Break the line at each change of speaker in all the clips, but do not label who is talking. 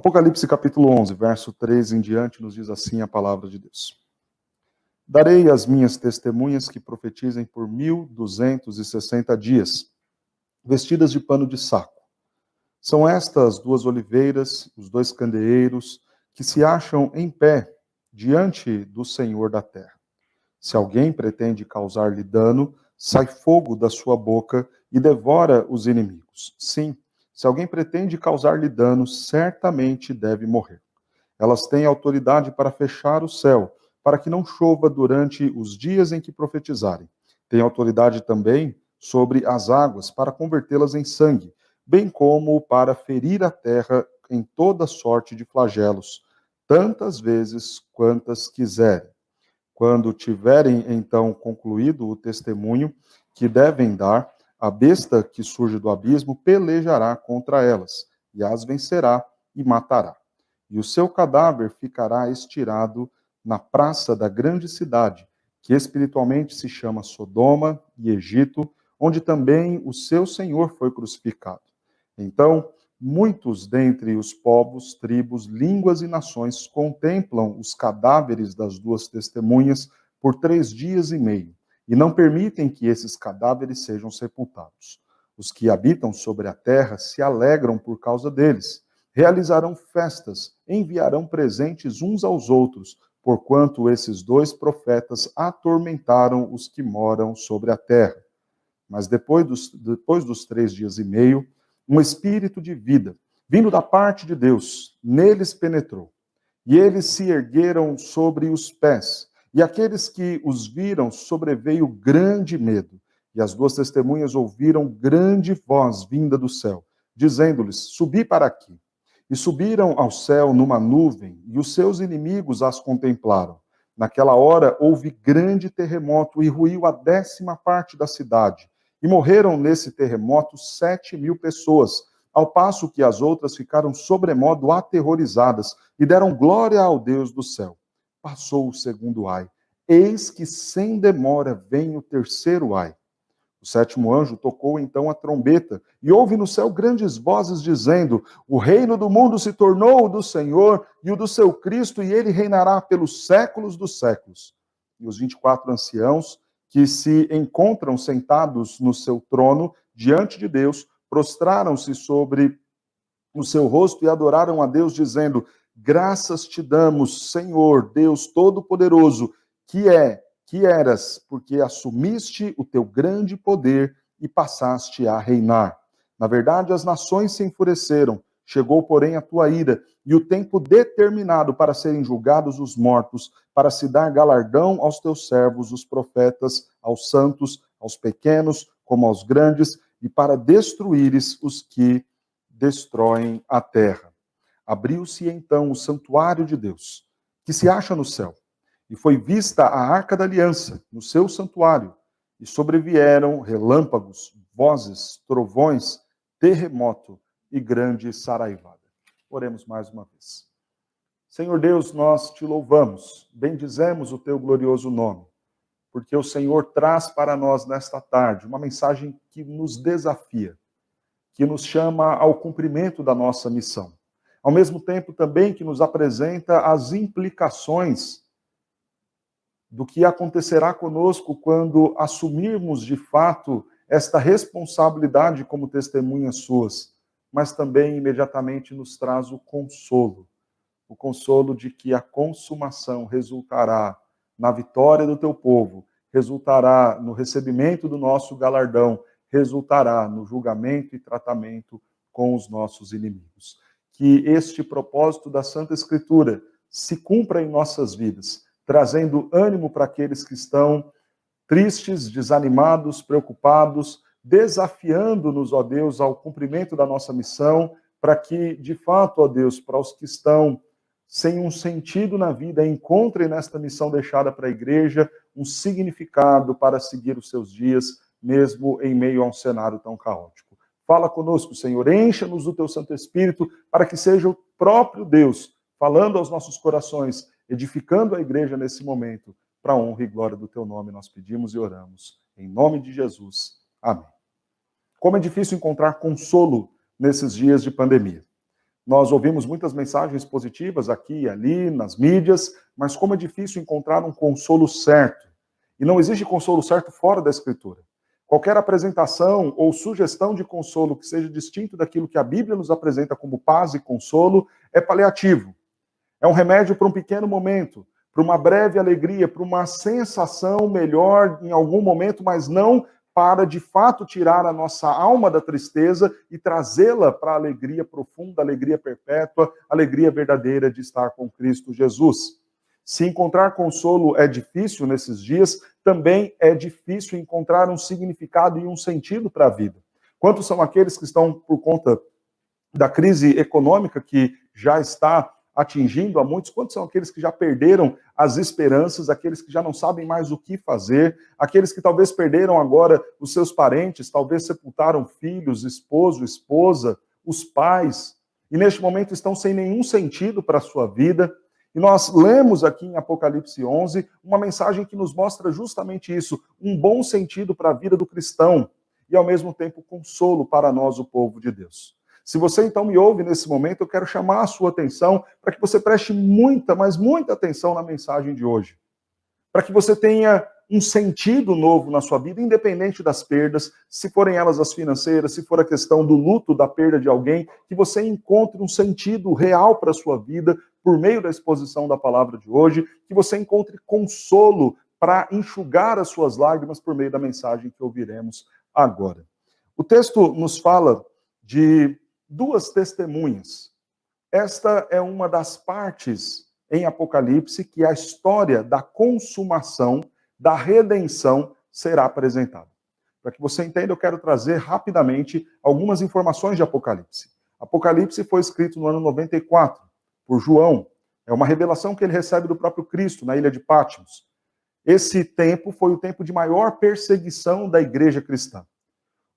Apocalipse capítulo 11, verso 13 em diante, nos diz assim a palavra de Deus. Darei às minhas testemunhas que profetizem por 1260 dias, vestidas de pano de saco. São estas duas oliveiras, os dois candeeiros, que se acham em pé diante do Senhor da terra. Se alguém pretende causar-lhe dano, sai fogo da sua boca e devora os inimigos. Sim, se alguém pretende causar-lhe dano, certamente deve morrer. Elas têm autoridade para fechar o céu, para que não chova durante os dias em que profetizarem. Têm autoridade também sobre as águas, para convertê-las em sangue, bem como para ferir a terra em toda sorte de flagelos, tantas vezes quantas quiserem. Quando tiverem, então, concluído o testemunho que devem dar, a besta que surge do abismo pelejará contra elas, e as vencerá e matará. E o seu cadáver ficará estirado na praça da grande cidade, que espiritualmente se chama Sodoma e Egito, onde também o seu Senhor foi crucificado. Então, muitos dentre os povos, tribos, línguas e nações contemplam os cadáveres das duas testemunhas por 3 dias e meio, e não permitem que esses cadáveres sejam sepultados. Os que habitam sobre a terra se alegram por causa deles, realizarão festas, enviarão presentes uns aos outros, porquanto esses dois profetas atormentaram os que moram sobre a terra. Mas depois dos 3 dias e meio, um espírito de vida, vindo da parte de Deus, neles penetrou. E eles se ergueram sobre os pés. E aqueles que os viram sobreveio grande medo. E as duas testemunhas ouviram grande voz vinda do céu, dizendo-lhes: subi para aqui. E subiram ao céu numa nuvem, e os seus inimigos as contemplaram. Naquela hora houve grande terremoto e ruiu a 10ª parte da cidade. E morreram nesse terremoto 7.000 pessoas, ao passo que as outras ficaram sobremodo aterrorizadas e deram glória ao Deus do céu. Passou o segundo ai. Eis que sem demora vem o terceiro ai. O 7º anjo tocou então a trombeta, e houve no céu grandes vozes dizendo: o reino do mundo se tornou o do Senhor e o do seu Cristo, e ele reinará pelos séculos dos séculos. E os 24 anciãos que se encontram sentados no seu trono diante de Deus, prostraram-se sobre o seu rosto e adoraram a Deus, dizendo: graças te damos, Senhor, Deus Todo-Poderoso, que eras, porque assumiste o teu grande poder e passaste a reinar. Na verdade, as nações se enfureceram, chegou, porém, a tua ira, e o tempo determinado para serem julgados os mortos, para se dar galardão aos teus servos, os profetas, aos santos, aos pequenos, como aos grandes, e para destruíres os que destroem a terra. Abriu-se então o santuário de Deus, que se acha no céu, e foi vista a arca da aliança no seu santuário, e sobrevieram relâmpagos, vozes, trovões, terremoto e grande saraivada. Oremos mais uma vez. Senhor Deus, nós te louvamos, bendizemos o teu glorioso nome, porque o Senhor traz para nós nesta tarde uma mensagem que nos desafia, que nos chama ao cumprimento da nossa missão. Ao mesmo tempo também que nos apresenta as implicações do que acontecerá conosco quando assumirmos de fato esta responsabilidade como testemunhas suas, mas também imediatamente nos traz o consolo de que a consumação resultará na vitória do teu povo, resultará no recebimento do nosso galardão, resultará no julgamento e tratamento com os nossos inimigos. Que este propósito da Santa Escritura se cumpra em nossas vidas, trazendo ânimo para aqueles que estão tristes, desanimados, preocupados, desafiando-nos, ó Deus, ao cumprimento da nossa missão, para que, de fato, ó Deus, para os que estão sem um sentido na vida, encontrem nesta missão deixada para a igreja um significado para seguir os seus dias, mesmo em meio a um cenário tão caótico. Fala conosco, Senhor, encha-nos do teu Santo Espírito, para que seja o próprio Deus falando aos nossos corações, edificando a igreja nesse momento, para a honra e glória do teu nome, nós pedimos e oramos. Em nome de Jesus. Amém. Como é difícil encontrar consolo nesses dias de pandemia. Nós ouvimos muitas mensagens positivas aqui e ali, nas mídias, mas como é difícil encontrar um consolo certo. E não existe consolo certo fora da Escritura. Qualquer apresentação ou sugestão de consolo que seja distinto daquilo que a Bíblia nos apresenta como paz e consolo é paliativo. É um remédio para um pequeno momento, para uma breve alegria, para uma sensação melhor em algum momento, mas não para, de fato, tirar a nossa alma da tristeza e trazê-la para a alegria profunda, a alegria perpétua, a alegria verdadeira de estar com Cristo Jesus. Se encontrar consolo é difícil nesses dias, também é difícil encontrar um significado e um sentido para a vida. Quantos são aqueles que estão, por conta da crise econômica que já está atingindo a muitos, quantos são aqueles que já perderam as esperanças, aqueles que já não sabem mais o que fazer, aqueles que talvez perderam agora os seus parentes, talvez sepultaram filhos, esposo, esposa, os pais, e neste momento estão sem nenhum sentido para a sua vida. E nós lemos aqui em Apocalipse 11 uma mensagem que nos mostra justamente isso, um bom sentido para a vida do cristão e ao mesmo tempo consolo para nós, o povo de Deus. Se você então me ouve nesse momento, eu quero chamar a sua atenção para que você preste muita, mas muita atenção na mensagem de hoje. Para que você tenha um sentido novo na sua vida, independente das perdas, se forem elas as financeiras, se for a questão do luto, da perda de alguém, que você encontre um sentido real para a sua vida por meio da exposição da palavra de hoje, que você encontre consolo para enxugar as suas lágrimas por meio da mensagem que ouviremos agora. O texto nos fala de duas testemunhas. Esta é uma das partes em Apocalipse que a história da consumação, da redenção, será apresentada. Para que você entenda, eu quero trazer rapidamente algumas informações de Apocalipse. Apocalipse foi escrito no ano 94, por João. É uma revelação que ele recebe do próprio Cristo, na ilha de Patmos. Esse tempo foi o tempo de maior perseguição da igreja cristã.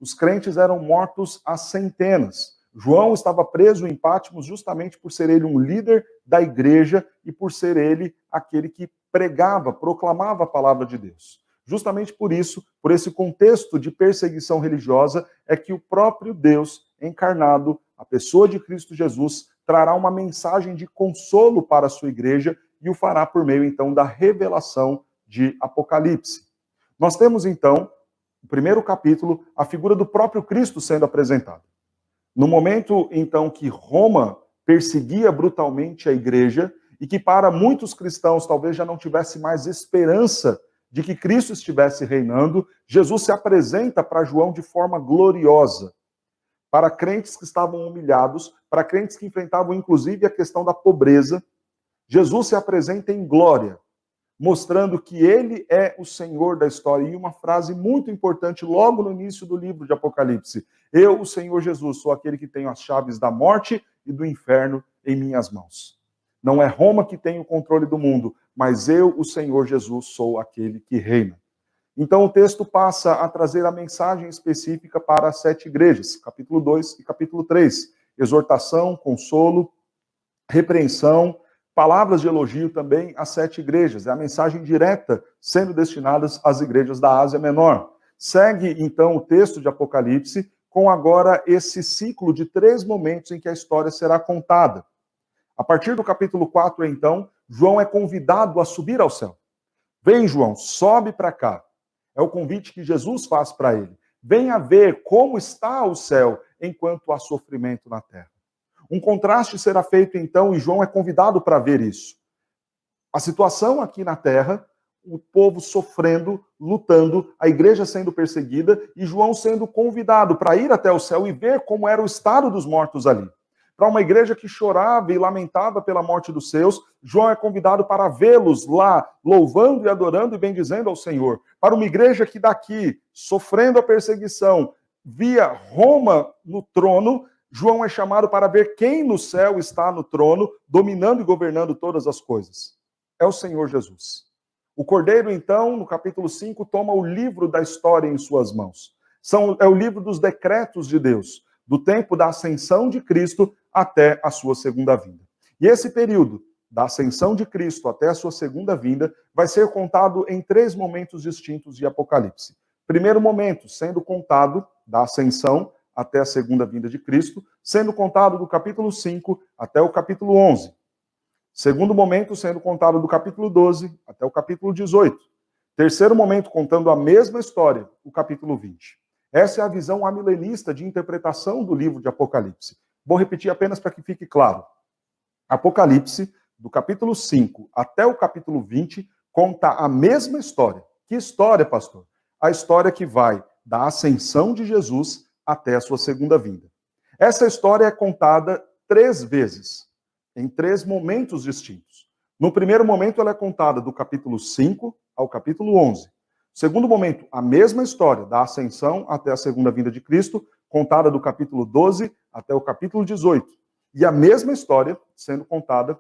Os crentes eram mortos às centenas. João estava preso em Patmos justamente por ser ele um líder da igreja e por ser ele aquele que pregava, proclamava a palavra de Deus. Justamente por isso, por esse contexto de perseguição religiosa, é que o próprio Deus encarnado, a pessoa de Cristo Jesus, trará uma mensagem de consolo para a sua igreja e o fará por meio, então, da revelação de Apocalipse. Nós temos, então, no primeiro capítulo, a figura do próprio Cristo sendo apresentada. No momento, então, que Roma perseguia brutalmente a igreja e que para muitos cristãos talvez já não tivesse mais esperança de que Cristo estivesse reinando, Jesus se apresenta para João de forma gloriosa. Para crentes que estavam humilhados, para crentes que enfrentavam inclusive a questão da pobreza, Jesus se apresenta em glória, mostrando que ele é o Senhor da história. E uma frase muito importante logo no início do livro de Apocalipse: eu, o Senhor Jesus, sou aquele que tenho as chaves da morte e do inferno em minhas mãos. Não é Roma que tem o controle do mundo, mas eu, o Senhor Jesus, sou aquele que reina. Então o texto passa a trazer a mensagem específica para as 7 igrejas, capítulo 2 e capítulo 3. Exortação, consolo, repreensão, palavras de elogio também às 7 igrejas. É a mensagem direta sendo destinadas às igrejas da Ásia Menor. Segue, então, o texto de Apocalipse com agora esse ciclo de 3 momentos em que a história será contada. A partir do capítulo 4, então, João é convidado a subir ao céu. Vem, João, sobe para cá. É o convite que Jesus faz para ele. Venha ver como está o céu enquanto há sofrimento na terra. Um contraste será feito, então, e João é convidado para ver isso. A situação aqui na terra, o povo sofrendo, lutando, a igreja sendo perseguida, e João sendo convidado para ir até o céu e ver como era o estado dos mortos ali. Para uma igreja que chorava e lamentava pela morte dos seus, João é convidado para vê-los lá, louvando e adorando e bendizendo ao Senhor. Para uma igreja que daqui, sofrendo a perseguição, via Roma no trono, João é chamado para ver quem no céu está no trono, dominando e governando todas as coisas. É o Senhor Jesus. O Cordeiro, então, no capítulo 5, toma o livro da história em suas mãos. É o livro dos decretos de Deus, do tempo da ascensão de Cristo até a sua segunda vinda. E esse período, da ascensão de Cristo até a sua segunda vinda, vai ser contado em 3 momentos distintos de Apocalipse. Primeiro momento, sendo contado da ascensão até a segunda vinda de Cristo, sendo contado do capítulo 5 até o capítulo 11. Segundo momento, sendo contado do capítulo 12 até o capítulo 18. Terceiro momento, contando a mesma história, o capítulo 20. Essa é a visão amilenista de interpretação do livro de Apocalipse. Vou repetir apenas para que fique claro. Apocalipse, do capítulo 5 até o capítulo 20, conta a mesma história. Que história, pastor? A história que vai da ascensão de Jesus até a sua segunda vinda. Essa história é contada 3 vezes, em 3 momentos distintos. No primeiro momento, ela é contada do capítulo 5 ao capítulo 11. Segundo momento, a mesma história, da ascensão até a segunda vinda de Cristo, contada do capítulo 12 até o capítulo 18. E a mesma história sendo contada,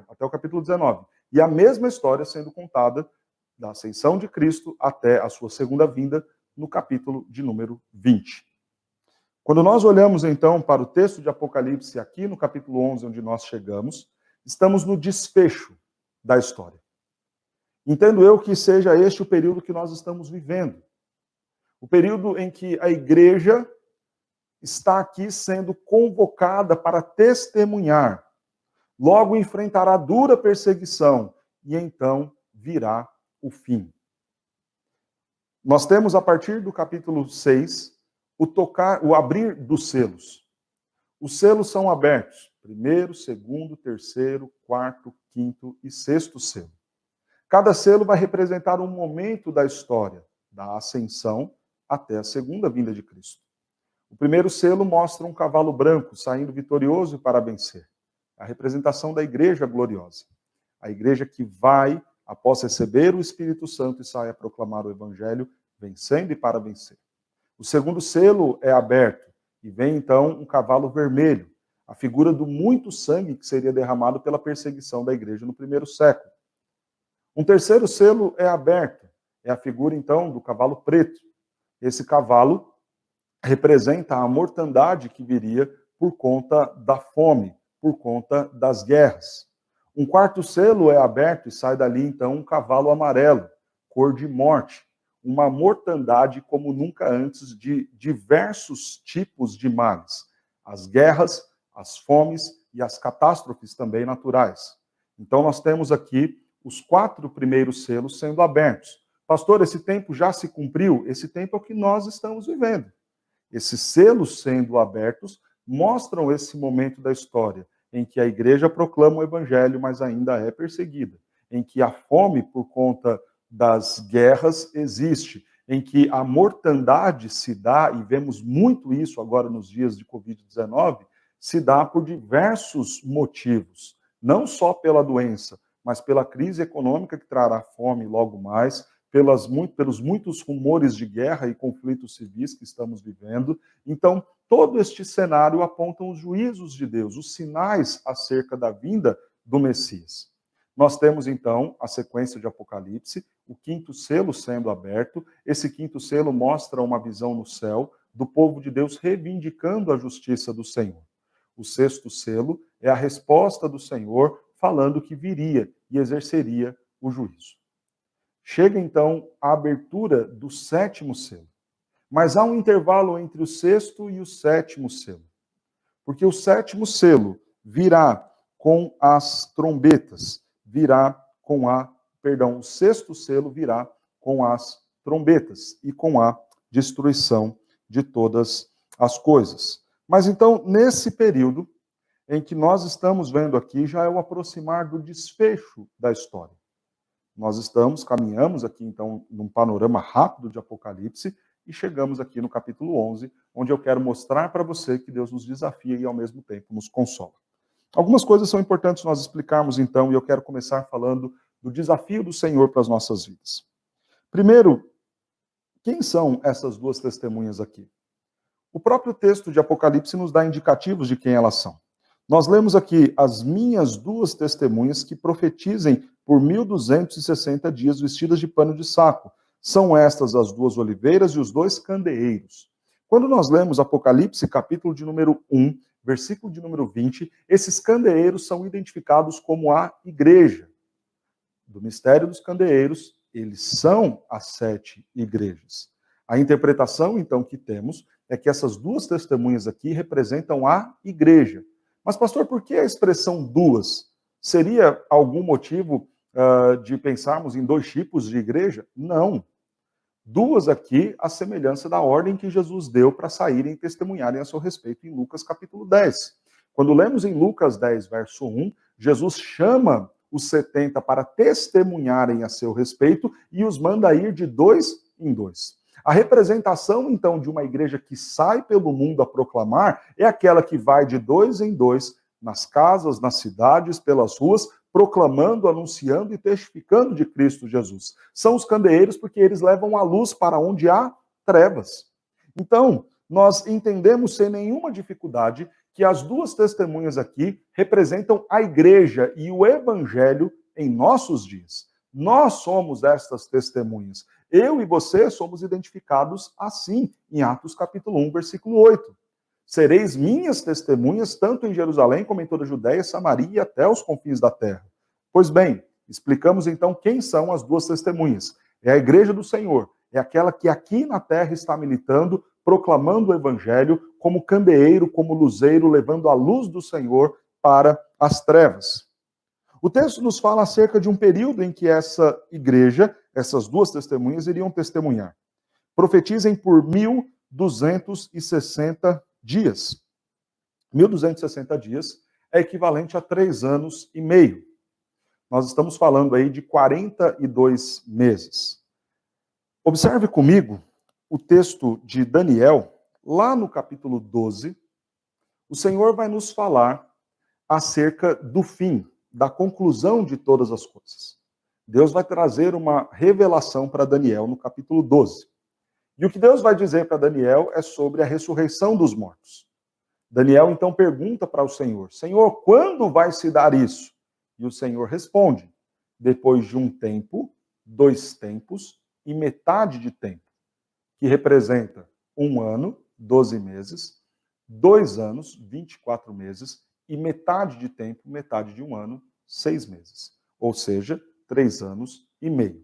até o capítulo 19. E a mesma história sendo contada da ascensão de Cristo até a sua segunda vinda, no capítulo de número 20. Quando nós olhamos, então, para o texto de Apocalipse, aqui no capítulo 11, onde nós chegamos, estamos no desfecho da história. Entendo eu que seja este o período que nós estamos vivendo. O período em que a igreja está aqui sendo convocada para testemunhar. Logo enfrentará dura perseguição e então virá o fim. Nós temos, a partir do capítulo 6, o abrir dos selos. Os selos são abertos. Primeiro, segundo, terceiro, quarto, quinto e sexto selo. Cada selo vai representar um momento da história, da ascensão até a segunda vinda de Cristo. O primeiro selo mostra um cavalo branco saindo vitorioso para vencer. A representação da igreja gloriosa. A igreja que vai, após receber o Espírito Santo, e sai a proclamar o Evangelho, vencendo e para vencer. O segundo selo é aberto, e vem então um cavalo vermelho, a figura do muito sangue que seria derramado pela perseguição da igreja no primeiro século. Um terceiro selo é aberto, é a figura então do cavalo preto. Esse cavalo representa a mortandade que viria por conta da fome, por conta das guerras. Um quarto selo é aberto e sai dali então um cavalo amarelo, cor de morte. Uma mortandade como nunca antes de diversos tipos de males. As guerras, as fomes e as catástrofes também naturais. Então nós temos aqui os 4 primeiros selos sendo abertos. Pastor, esse tempo já se cumpriu? Esse tempo é o que nós estamos vivendo. Esses selos sendo abertos mostram esse momento da história em que a igreja proclama o evangelho, mas ainda é perseguida. Em que a fome por conta das guerras existe. Em que a mortandade se dá, e vemos muito isso agora nos dias de Covid-19, se dá por diversos motivos. Não só pela doença, mas pela crise econômica que trará fome logo mais, pelos muitos rumores de guerra e conflitos civis que estamos vivendo. Então, todo este cenário aponta os juízos de Deus, os sinais acerca da vinda do Messias. Nós temos, então, a sequência de Apocalipse, o 5º selo sendo aberto. Esse 5º selo mostra uma visão no céu do povo de Deus reivindicando a justiça do Senhor. O 6º selo é a resposta do Senhor falando que viria e exerceria o juízo. Chega, então, a abertura do 7º selo. Mas há um intervalo entre o 6º e o 7º selo. Porque o 7º selo virá com as trombetas, o 6º selo virá com as trombetas e com a destruição de todas as coisas. Mas então, nesse período em que nós estamos vendo aqui, já é o aproximar do desfecho da história. Nós caminhamos aqui então num panorama rápido de Apocalipse e chegamos aqui no capítulo 11, onde eu quero mostrar para você que Deus nos desafia e ao mesmo tempo nos consola. Algumas coisas são importantes nós explicarmos então, e eu quero começar falando do desafio do Senhor para as nossas vidas. Primeiro, quem são essas 2 testemunhas aqui? O próprio texto de Apocalipse nos dá indicativos de quem elas são. Nós lemos aqui as minhas 2 testemunhas que profetizem por 1260 dias vestidas de pano de saco. São estas as 2 oliveiras e os 2 candeeiros. Quando nós lemos Apocalipse, capítulo de número 1, versículo de número 20, esses candeeiros são identificados como a igreja. Do mistério dos candeeiros, eles são as 7 igrejas. A interpretação, então, que temos é que essas duas testemunhas aqui representam a igreja. Mas, pastor, por que a expressão duas? Seria algum motivo de pensarmos em dois tipos de igreja? Não. Duas aqui, a semelhança da ordem que Jesus deu para saírem e testemunharem a seu respeito em Lucas capítulo 10. Quando lemos em Lucas 10, verso 1, Jesus chama os 70 para testemunharem a seu respeito e os manda ir de dois em dois. A representação, então, de uma igreja que sai pelo mundo a proclamar é aquela que vai de dois em dois, nas casas, nas cidades, pelas ruas, proclamando, anunciando e testificando de Cristo Jesus. São os candeeiros porque eles levam a luz para onde há trevas. Então, nós entendemos sem nenhuma dificuldade que as duas testemunhas aqui representam a igreja e o evangelho em nossos dias. Nós somos estas testemunhas. Eu e você somos identificados assim, em Atos capítulo 1, versículo 8. Sereis minhas testemunhas, tanto em Jerusalém como em toda a Judéia, Samaria e até os confins da terra. Pois bem, explicamos então quem são as duas testemunhas. É a igreja do Senhor, é aquela que aqui na terra está militando, proclamando o evangelho como candeeiro, como luzeiro, levando a luz do Senhor para as trevas. O texto nos fala acerca de um período em que essa igreja, essas duas testemunhas, iriam testemunhar. Profetizem por 1260 dias. 1260 dias é equivalente a 3 anos e meio. Nós estamos falando aí de 42 meses. Observe comigo o texto de Daniel, lá no capítulo 12. O Senhor vai nos falar acerca do fim, da conclusão de todas as coisas. Deus vai trazer uma revelação para Daniel no capítulo 12. E o que Deus vai dizer para Daniel é sobre a ressurreição dos mortos. Daniel então pergunta para o Senhor: Senhor, quando vai se dar isso? E o Senhor responde: depois de um tempo, 2 tempos e metade de tempo, que representa 1 ano, 12 meses, 2 anos, 24 meses, e metade de tempo, metade de 1 ano, 6 meses. Ou seja, 3 anos e meio.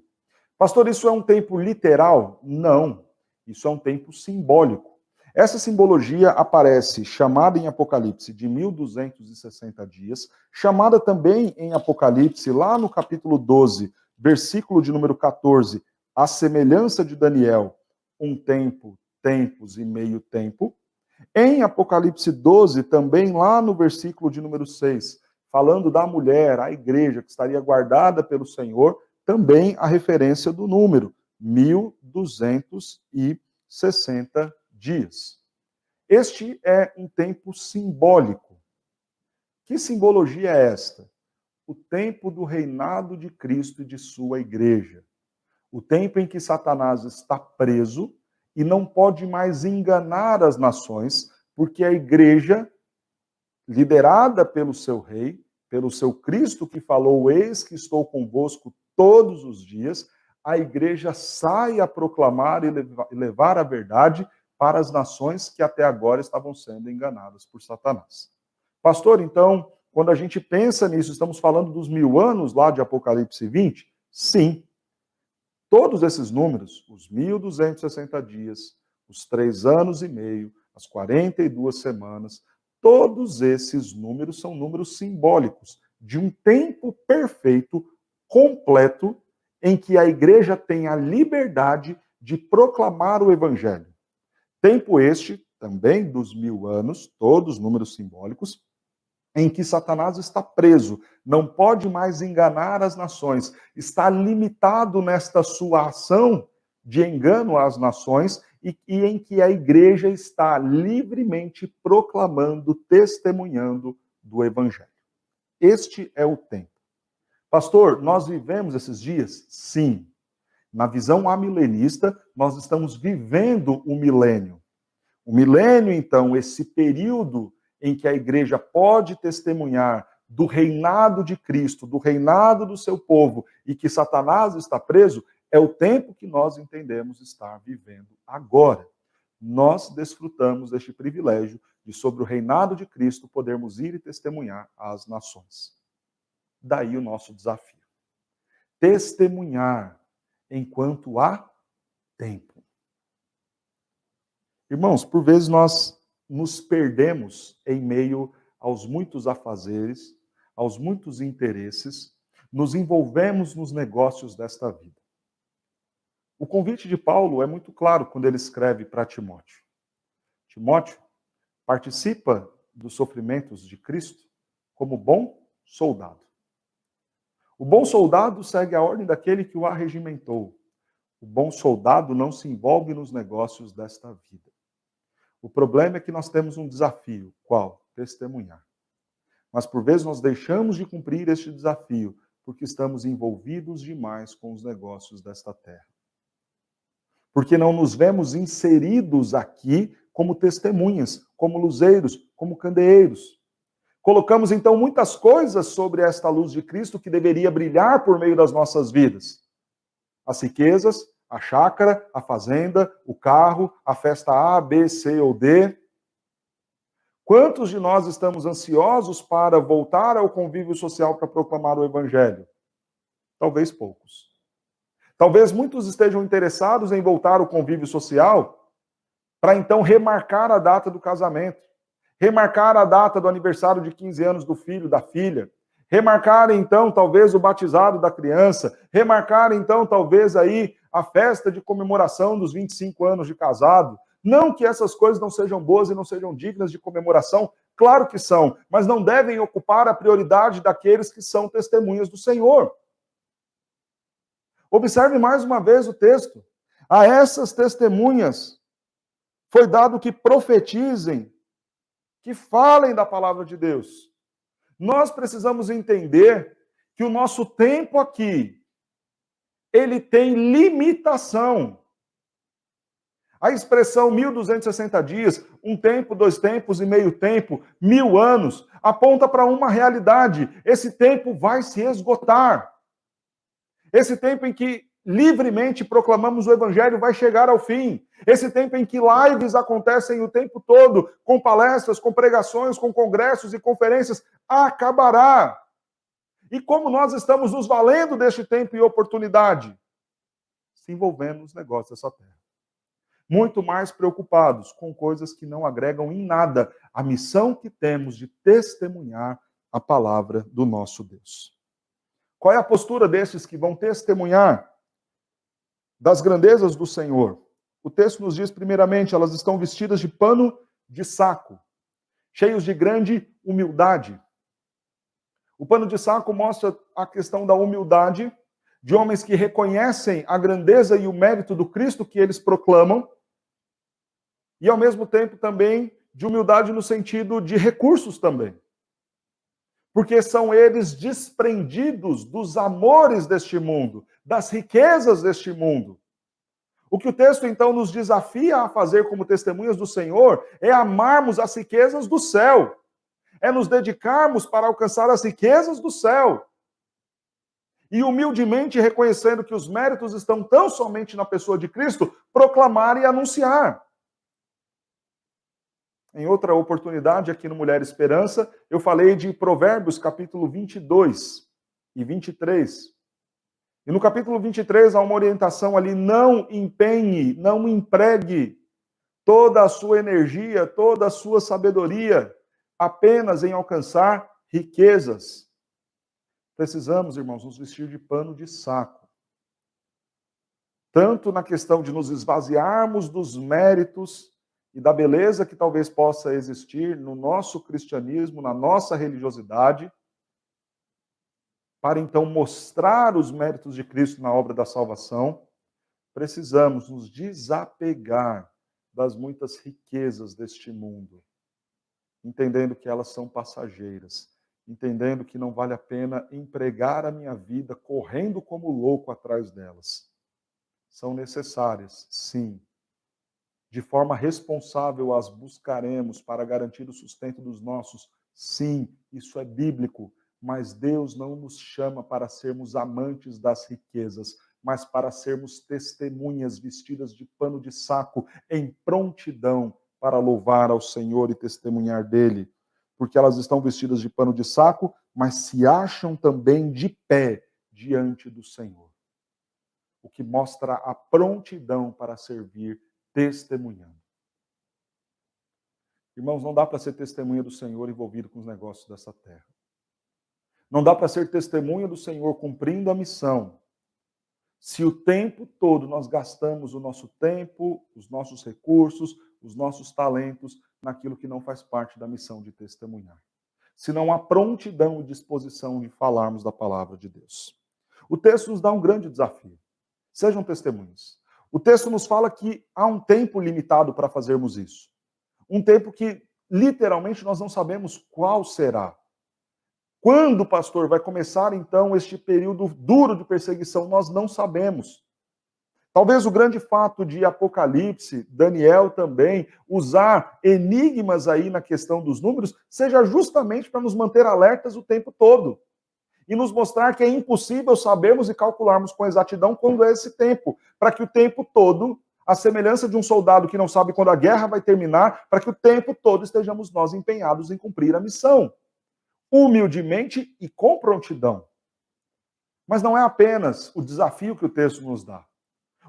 Pastor, isso é um tempo literal? Não. Isso é um tempo simbólico. Essa simbologia aparece chamada em Apocalipse de 1260 dias, chamada também em Apocalipse, lá no capítulo 12, versículo de número 14, a semelhança de Daniel, um tempo, tempos e meio tempo. Em Apocalipse 12, também lá no versículo de número 6, falando da mulher, a igreja que estaria guardada pelo Senhor, também a referência do número, 1260 dias. Este é um tempo simbólico. Que simbologia é esta? O tempo do reinado de Cristo e de sua igreja. O tempo em que Satanás está preso e não pode mais enganar as nações, porque a igreja, liderada pelo seu rei, pelo seu Cristo que falou: eis que estou convosco todos os dias, a igreja sai a proclamar e levar a verdade para as nações que até agora estavam sendo enganadas por Satanás. Pastor, então, quando a gente pensa nisso, estamos falando dos 1000 anos lá de Apocalipse 20? Sim. Todos esses números, os 1260 dias, os 3 anos e meio, as 42 semanas, todos esses números são números simbólicos de um tempo perfeito, completo, em que a igreja tem a liberdade de proclamar o evangelho. Tempo este, também dos 1000 anos, todos números simbólicos, em que Satanás está preso, não pode mais enganar as nações, está limitado nesta sua ação de engano às nações e em que a igreja está livremente proclamando, testemunhando do evangelho. Este é o tempo. Pastor, nós vivemos esses dias? Sim. Na visão amilenista, nós estamos vivendo o milênio. O milênio, então, esse período em que a igreja pode testemunhar do reinado de Cristo, do reinado do seu povo, e que Satanás está preso, é o tempo que nós entendemos estar vivendo agora. Nós desfrutamos deste privilégio de, sobre o reinado de Cristo, podermos ir e testemunhar às nações. Daí o nosso desafio. Testemunhar enquanto há tempo. Irmãos, por vezes nós nos perdemos em meio aos muitos afazeres, aos muitos interesses, nos envolvemos nos negócios desta vida. O convite de Paulo é muito claro quando ele escreve para Timóteo. Timóteo, participa dos sofrimentos de Cristo como bom soldado. O bom soldado segue a ordem daquele que o arregimentou. O bom soldado não se envolve nos negócios desta vida. O problema é que nós temos um desafio. Qual? Testemunhar. Mas por vezes nós deixamos de cumprir este desafio porque estamos envolvidos demais com os negócios desta terra. Porque não nos vemos inseridos aqui como testemunhas, como luzeiros, como candeeiros. Colocamos então muitas coisas sobre esta luz de Cristo que deveria brilhar por meio das nossas vidas. As riquezas, a chácara, a fazenda, o carro, a festa A, B, C ou D. Quantos de nós estamos ansiosos para voltar ao convívio social para proclamar o Evangelho? Talvez poucos. Talvez muitos estejam interessados em voltar ao convívio social para então remarcar a data do casamento, remarcar a data do aniversário de 15 anos do filho, da filha, remarcar então talvez o batizado da criança, remarcar então talvez aí a festa de comemoração dos 25 anos de casado. Não que essas coisas não sejam boas e não sejam dignas de comemoração, claro que são, mas não devem ocupar a prioridade daqueles que são testemunhas do Senhor. Observe mais uma vez o texto. A essas testemunhas foi dado que profetizem, que falem da palavra de Deus. Nós precisamos entender que o nosso tempo aqui, ele tem limitação. A expressão 1260 dias, um tempo, 2 tempos e meio tempo, 1000 anos, aponta para uma realidade. Esse tempo vai se esgotar. Esse tempo em que livremente proclamamos o Evangelho vai chegar ao fim. Esse tempo em que lives acontecem o tempo todo, com palestras, com pregações, com congressos e conferências, acabará. E como nós estamos nos valendo deste tempo e oportunidade? Se envolvendo nos negócios dessa terra. Muito mais preocupados com coisas que não agregam em nada a missão que temos de testemunhar a palavra do nosso Deus. Qual é a postura desses que vão testemunhar das grandezas do Senhor? O texto nos diz, primeiramente, elas estão vestidas de pano de saco, cheios de grande humildade. O pano de saco mostra a questão da humildade de homens que reconhecem a grandeza e o mérito do Cristo que eles proclamam, e ao mesmo tempo também de humildade no sentido de recursos também. Porque são eles desprendidos dos amores deste mundo, das riquezas deste mundo. O que o texto, então, nos desafia a fazer como testemunhas do Senhor é amarmos as riquezas do céu, é nos dedicarmos para alcançar as riquezas do céu. E humildemente reconhecendo que os méritos estão tão somente na pessoa de Cristo, proclamar e anunciar. Em outra oportunidade, aqui no Mulher Esperança, eu falei de Provérbios, capítulo 22 e 23. E no capítulo 23 há uma orientação ali: não empenhe, não empregue toda a sua energia, toda a sua sabedoria apenas em alcançar riquezas. Precisamos, irmãos, nos vestir de pano de saco. Tanto na questão de nos esvaziarmos dos méritos e da beleza que talvez possa existir no nosso cristianismo, na nossa religiosidade, para então mostrar os méritos de Cristo na obra da salvação, precisamos nos desapegar das muitas riquezas deste mundo, entendendo que elas são passageiras, entendendo que não vale a pena empregar a minha vida correndo como louco atrás delas. São necessárias, sim. De forma responsável as buscaremos para garantir o sustento dos nossos. Sim, isso é bíblico, mas Deus não nos chama para sermos amantes das riquezas, mas para sermos testemunhas vestidas de pano de saco, em prontidão para louvar ao Senhor e testemunhar dele. Porque elas estão vestidas de pano de saco, mas se acham também de pé diante do Senhor. O que mostra a prontidão para servir testemunhando. Irmãos, não dá para ser testemunha do Senhor envolvido com os negócios dessa terra. Não dá para ser testemunha do Senhor cumprindo a missão se o tempo todo nós gastamos o nosso tempo, os nossos recursos, os nossos talentos naquilo que não faz parte da missão de testemunhar. Se não há prontidão e disposição de falarmos da palavra de Deus. O texto nos dá um grande desafio. Sejam testemunhas. O texto nos fala que há um tempo limitado para fazermos isso. Um tempo que, literalmente, nós não sabemos qual será. Quando, pastor, vai começar, então, este período duro de perseguição? Nós não sabemos. Talvez o grande fato de Apocalipse, Daniel também, usar enigmas aí na questão dos números, seja justamente para nos manter alertas o tempo todo. E nos mostrar que é impossível sabermos e calcularmos com exatidão quando é esse tempo. Para que o tempo todo, a semelhança de um soldado que não sabe quando a guerra vai terminar, para que o tempo todo estejamos nós empenhados em cumprir a missão. Humildemente e com prontidão. Mas não é apenas o desafio que o texto nos dá.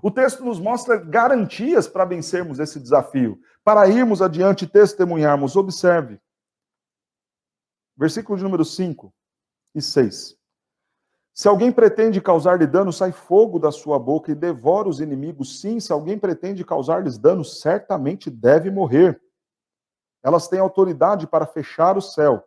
O texto nos mostra garantias para vencermos esse desafio, para irmos adiante e testemunharmos. Observe. Versículo de número 5 e 6. Se alguém pretende causar-lhe dano, sai fogo da sua boca e devora os inimigos. Sim, se alguém pretende causar-lhes dano, certamente deve morrer. Elas têm autoridade para fechar o céu,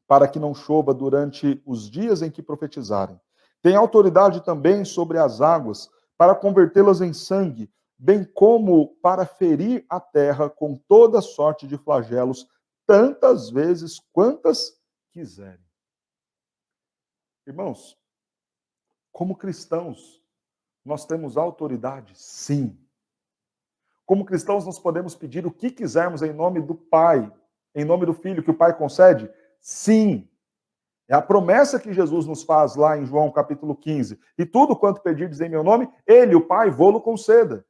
para que não chova durante os dias em que profetizarem. Tem autoridade também sobre as águas, para convertê-las em sangue, bem como para ferir a terra com toda sorte de flagelos, tantas vezes quantas quiserem. Irmãos, como cristãos, nós temos autoridade? Sim. Como cristãos, nós podemos pedir o que quisermos em nome do Pai, em nome do Filho, que o Pai concede? Sim. É a promessa que Jesus nos faz lá em João capítulo 15. E tudo quanto pedirdes em meu nome, Ele, o Pai, vô-lo conceda.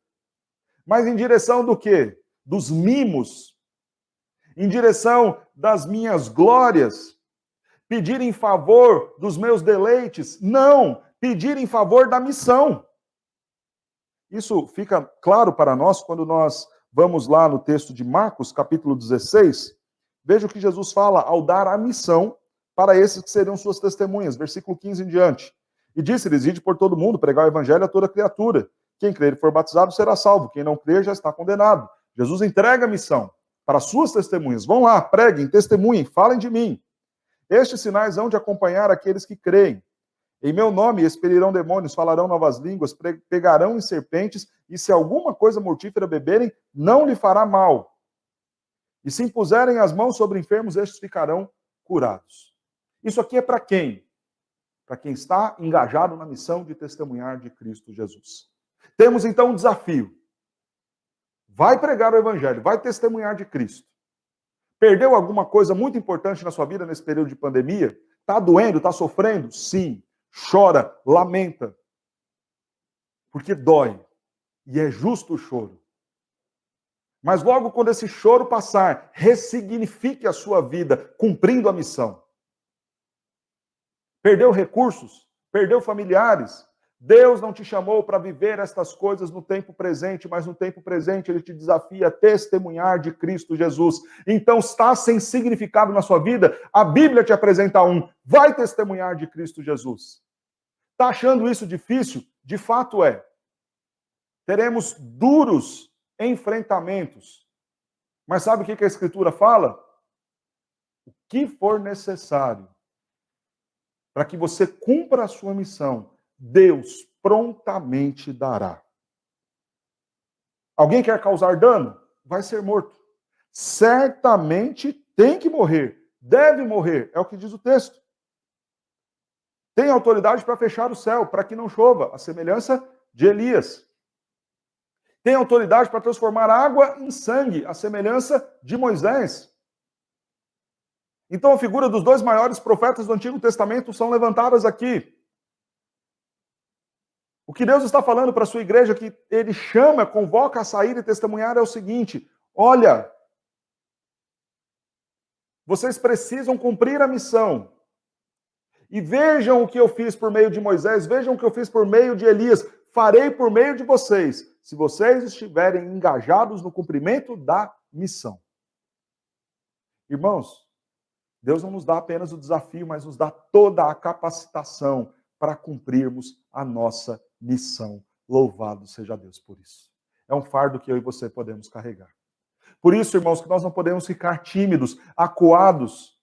Mas em direção do quê? Dos mimos. Em direção das minhas glórias. Pedir em favor dos meus deleites. Não. Pedir em favor da missão. Isso fica claro para nós quando nós vamos lá no texto de Marcos, capítulo 16. Veja o que Jesus fala ao dar a missão para esses que seriam suas testemunhas. Versículo 15 em diante. E disse-lhes, ide por todo mundo, pregar o evangelho a toda criatura. Quem crer e for batizado será salvo. Quem não crer já está condenado. Jesus entrega a missão para suas testemunhas. Vão lá, preguem, testemunhem, falem de mim. Estes sinais hão de acompanhar aqueles que creem. Em meu nome expelirão demônios, falarão novas línguas, pegarão em serpentes, e se alguma coisa mortífera beberem, não lhe fará mal. E se impuserem as mãos sobre enfermos, estes ficarão curados. Isso aqui é para quem? Para quem está engajado na missão de testemunhar de Cristo Jesus. Temos então um desafio. Vai pregar o evangelho, vai testemunhar de Cristo. Perdeu alguma coisa muito importante na sua vida nesse período de pandemia? Está doendo, está sofrendo? Sim. Chora, lamenta. Porque dói. E é justo o choro. Mas logo quando esse choro passar, ressignifique a sua vida, cumprindo a missão. Perdeu recursos? Perdeu familiares? Deus não te chamou para viver estas coisas no tempo presente, mas no tempo presente Ele te desafia a testemunhar de Cristo Jesus. Então está sem significado na sua vida? A Bíblia te apresenta um. Vai testemunhar de Cristo Jesus. Está achando isso difícil? De fato é. Teremos duros enfrentamentos. Mas sabe o que a Escritura fala? O que for necessário para que você cumpra a sua missão, Deus prontamente dará. Alguém quer causar dano? Vai ser morto. Certamente tem que morrer. Deve morrer. É o que diz o texto. Tem autoridade para fechar o céu, para que não chova. A semelhança de Elias. Tem autoridade para transformar água em sangue. A semelhança de Moisés. Então a figura dos dois maiores profetas do Antigo Testamento são levantadas aqui. O que Deus está falando para a sua igreja, que Ele chama, convoca a sair e testemunhar, é o seguinte: olha, vocês precisam cumprir a missão. E vejam o que eu fiz por meio de Moisés, vejam o que eu fiz por meio de Elias, farei por meio de vocês, se vocês estiverem engajados no cumprimento da missão. Irmãos, Deus não nos dá apenas o desafio, mas nos dá toda a capacitação para cumprirmos a nossa missão. Louvado seja Deus por isso. É um fardo que eu e você podemos carregar. Por isso, irmãos, que nós não podemos ficar tímidos, acuados.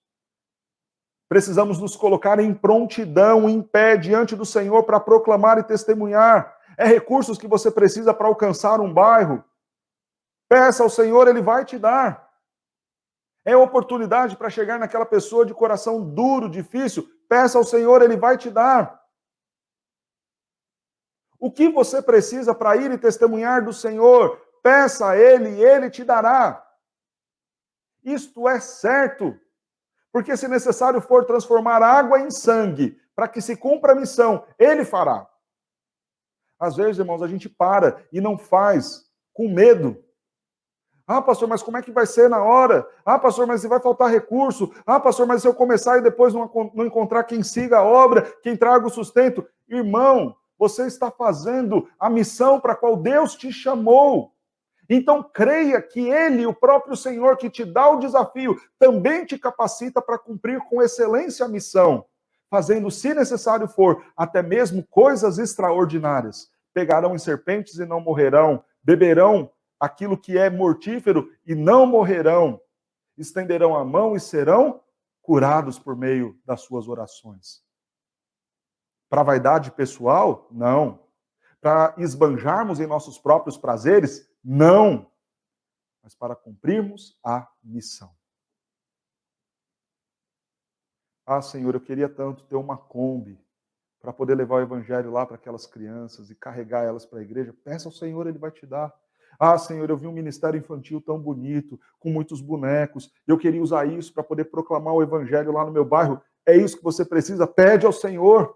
Precisamos nos colocar em prontidão, em pé, diante do Senhor para proclamar e testemunhar. É recursos que você precisa para alcançar um bairro. Peça ao Senhor, Ele vai te dar. É oportunidade para chegar naquela pessoa de coração duro, difícil. Peça ao Senhor, Ele vai te dar. O que você precisa para ir e testemunhar do Senhor? Peça a Ele e Ele te dará. Isto é certo. Porque se necessário for transformar água em sangue, para que se cumpra a missão, Ele fará. Às vezes, irmãos, a gente para e não faz com medo. Ah, pastor, mas como é que vai ser na hora? Ah, pastor, mas se vai faltar recurso? Ah, pastor, mas se eu começar e depois não encontrar quem siga a obra, quem traga o sustento? Irmão, você está fazendo a missão para a qual Deus te chamou. Então creia que Ele, o próprio Senhor que te dá o desafio, também te capacita para cumprir com excelência a missão, fazendo, se necessário for, até mesmo coisas extraordinárias. Pegarão em serpentes e não morrerão, beberão aquilo que é mortífero e não morrerão, estenderão a mão e serão curados por meio das suas orações. Para vaidade pessoal? Não. Para esbanjarmos em nossos próprios prazeres? Não. Mas para cumprirmos a missão. Ah, Senhor, eu queria tanto ter uma Kombi para poder levar o evangelho lá para aquelas crianças e carregar elas para a igreja. Peça ao Senhor, Ele vai te dar. Ah, Senhor, eu vi um ministério infantil tão bonito, com muitos bonecos. Eu queria usar isso para poder proclamar o evangelho lá no meu bairro. É isso que você precisa? Pede ao Senhor.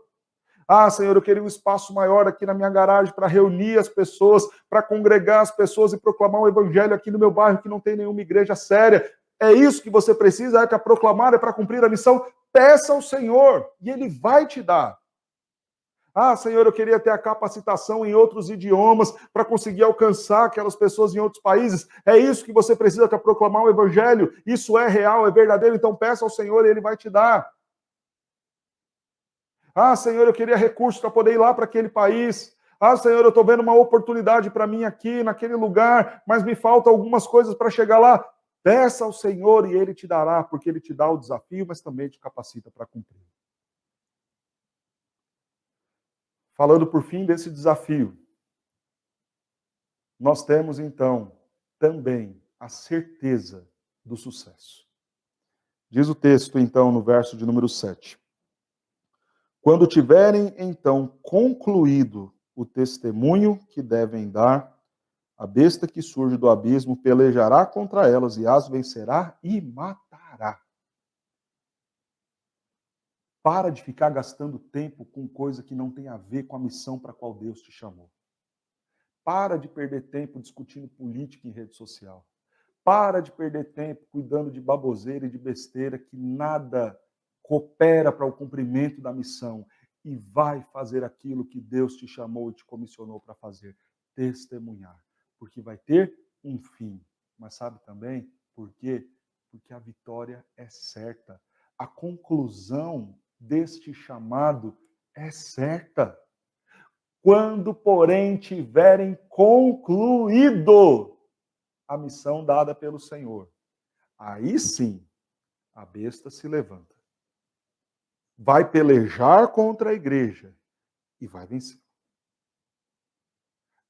Ah, Senhor, eu queria um espaço maior aqui na minha garagem para reunir as pessoas, para congregar as pessoas e proclamar o evangelho aqui no meu bairro que não tem nenhuma igreja séria. É isso que você precisa? É para proclamar, é para cumprir a missão? Peça ao Senhor e Ele vai te dar. Ah, Senhor, eu queria ter a capacitação em outros idiomas para conseguir alcançar aquelas pessoas em outros países. É isso que você precisa para proclamar o evangelho? Isso é real, é verdadeiro? Então peça ao Senhor e Ele vai te dar. Ah, Senhor, eu queria recursos para poder ir lá para aquele país. Ah, Senhor, eu estou vendo uma oportunidade para mim aqui, naquele lugar, mas me faltam algumas coisas para chegar lá. Peça ao Senhor e Ele te dará, porque Ele te dá o desafio, mas também te capacita para cumprir. Falando por fim desse desafio, nós temos então também a certeza do sucesso. Diz o texto então no verso de número 7. Quando tiverem então concluído o testemunho que devem dar, a besta que surge do abismo pelejará contra elas e as vencerá e matará. Para de ficar gastando tempo com coisa que não tem a ver com a missão para a qual Deus te chamou. Para de perder tempo discutindo política em rede social. Para de perder tempo cuidando de baboseira e de besteira que nada coopera para o cumprimento da missão. E vai fazer aquilo que Deus te chamou e te comissionou para fazer. Testemunhar. Porque vai ter um fim. Mas sabe também por quê? Porque a vitória é certa. A conclusão deste chamado é certa. Quando, porém, tiverem concluído a missão dada pelo Senhor, aí sim a besta se levanta. Vai pelejar contra a igreja e vai vencer.